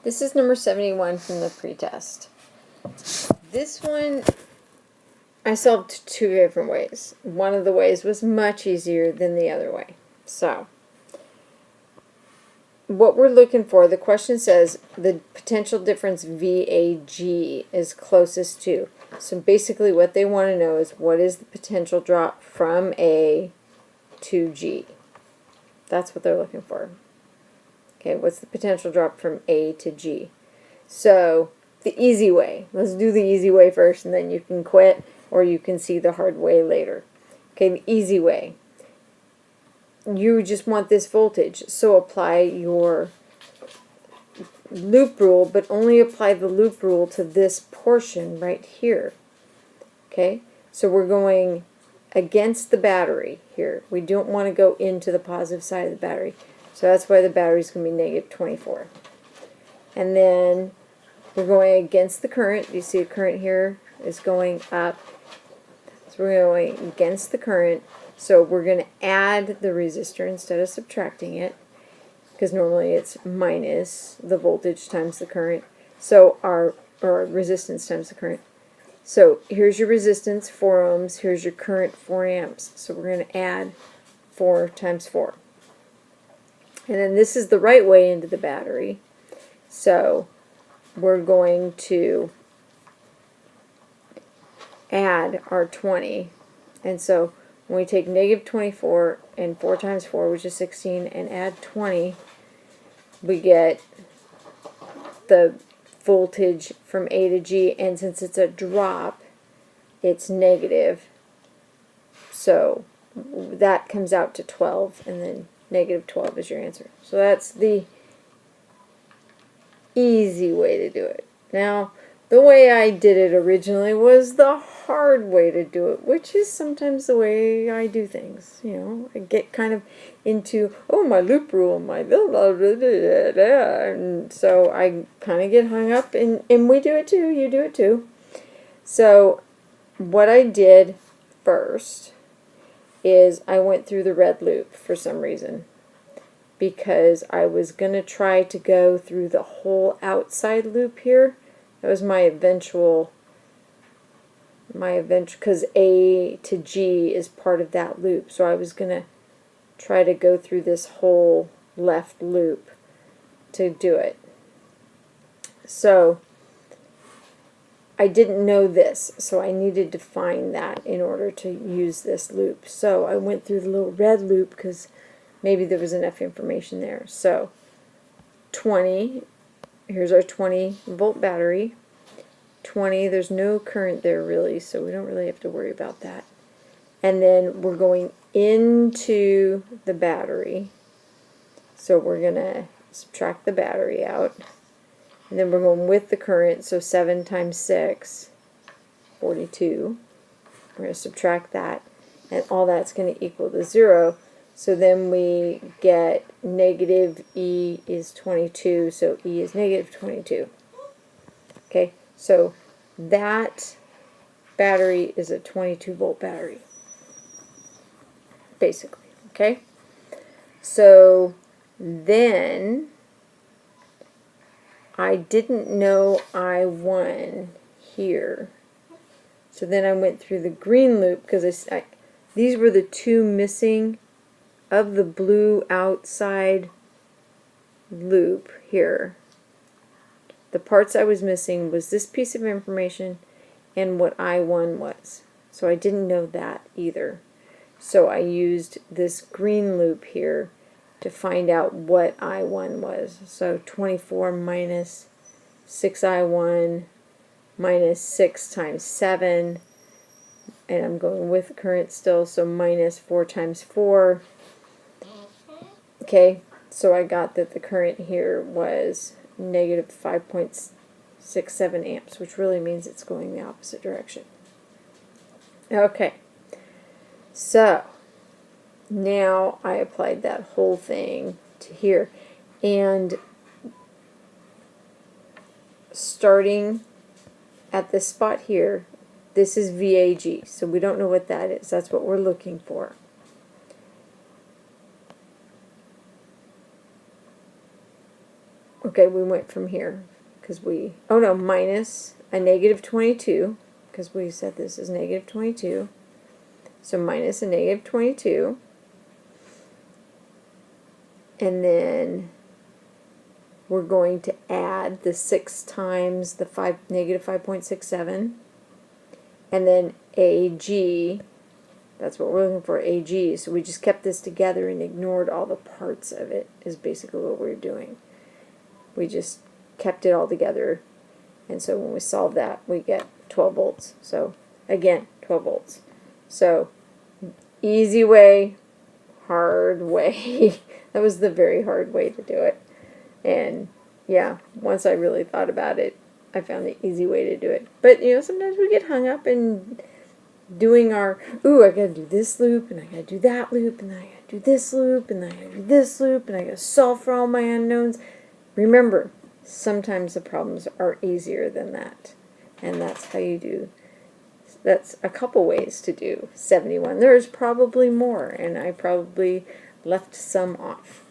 This is number 71 from the pretest. This one I solved two different ways. One of the ways was much easier than the other way. So, what we're looking for, the question says the potential difference VAG is closest to. So basically what they want to know is what is the potential drop from A to G. That's what they're looking for. Okay, what's the potential drop from A to G? So, the easy way. Let's do the easy way first, and then you can quit, or you can see the hard way later. Okay, the easy way. You just want this voltage, so apply your loop rule, but only apply the loop rule to this portion right here. Okay, so we're going against the battery here. We don't want to go into the positive side of the battery. So that's why the battery is going to be negative 24. And then we're going against the current. You see the current here is going up. So we're going against the current. So we're going to add the resistor instead of subtracting it, because normally it's minus the voltage times the current. So or resistance times the current. So here's your resistance, 4 ohms. Here's your current, 4 amps. So we're going to add 4 times 4. And then this is the right way into the battery. So we're going to add our 20. And so when we take negative 24 and 4 times 4, which is 16, and add 20, we get the voltage from A to G. And since it's a drop, it's negative. So that comes out to 12, and then negative 12 is your answer. So that's the easy way to do it. Now, the way I did it originally was the hard way to do it, which is sometimes the way I do things. You know, I get kind of into, oh, my loop rule, my blah, blah, blah, blah, blah, and so I kind of get hung up, and we do it too, you do it too. So what I did first is I went through the red loop for some reason, because I was going to try to go through the whole outside loop here. That was my eventual, because A to G is part of that loop. So I was going to try to go through this whole left loop to do it. So I didn't know this, so I needed to find that in order to use this loop. So I went through the little red loop because maybe there was enough information there. So 20, here's our 20 volt battery. 20, there's no current there really, so we don't really have to worry about that. And then we're going into the battery. So we're going to subtract the battery out. And then we're going with the current, so 7 times 6, 42. We're going to subtract that, and all that's going to equal to 0. So then we get negative E is 22, so E is negative 22. Okay, so that battery is a 22 volt battery, basically. Okay, so then I didn't know I1 here. So then I went through the green loop because these were the two missing of the blue outside loop here. The parts I was missing was this piece of information and what I1 was. So I didn't know that either. So I used this green loop here to find out what I1 was. So 24 minus 6I1 minus 6 times 7, and I'm going with the current still, so minus 4 times 4. Okay, so I got that the current here was negative 5.67 amps, which really means it's going the opposite direction. Okay, so now I applied that whole thing to here, and starting at this spot here, this is VAG, so we don't know what that is. That's what we're looking for. okay, we went from here, because oh no, minus a negative 22, because we said this is negative 22, so minus a negative 22, and then we're going to add the 6 times the negative 5.67, and then AG, that's what we're looking for, AG. So we just kept this together and ignored all the parts of it, is basically what we're doing. We just kept it all together, and so when we solve that, we get 12 volts. So again, 12 volts. So easy way, hard way. That was the very hard way to do it. And yeah, once I really thought about it, I found the easy way to do it. But you know, sometimes we get hung up in doing our, ooh, I gotta do this loop, and I gotta do that loop, and then I gotta do this loop, and then I gotta do this loop, and I gotta solve for all my unknowns. Remember, sometimes the problems are easier than that. And that's how you do, that's a couple ways to do 71. There's probably more, and I probably left some off.